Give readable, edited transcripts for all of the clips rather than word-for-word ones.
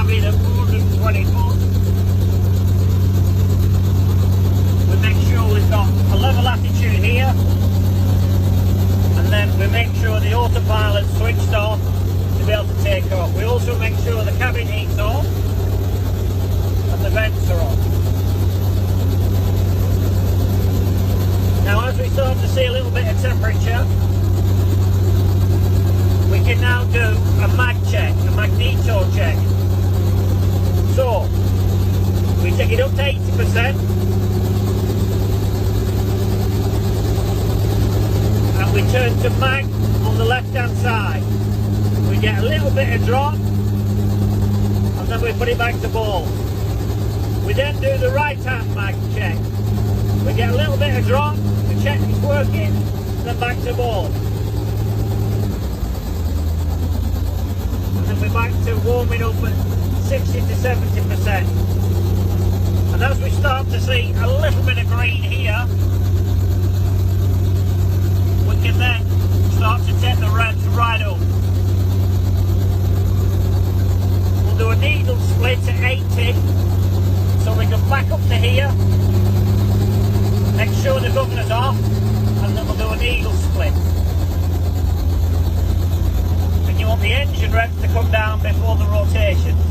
be the 420 foot. We make sure we've got a level attitude here, and then we make sure the autopilot's switched off to be able to take off. We also make sure the cabin heat's on and the vents are on. Now as we start to see a little bit of temperature, we can now do a mag check, a magneto check. So, we take it up to 80% and we turn to mag on the left hand side. We get a little bit of drop and then we put it back to ball. We then do the right hand mag check. We get a little bit of drop, we check it's working, then back to ball. And then we're back to warming up at 60 to 70%. And as we start to see a little bit of green here, we can then start to take the revs right up. We'll do a needle split at 80, so we can back up to here, make sure the governor's off, and then we'll do a needle split. And you want the engine revs to come down before the rotations.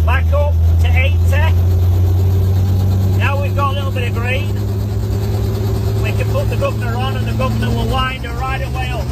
Back up to 80. Now we've got a little bit of green. We can put the governor on and the governor will wind her right away up.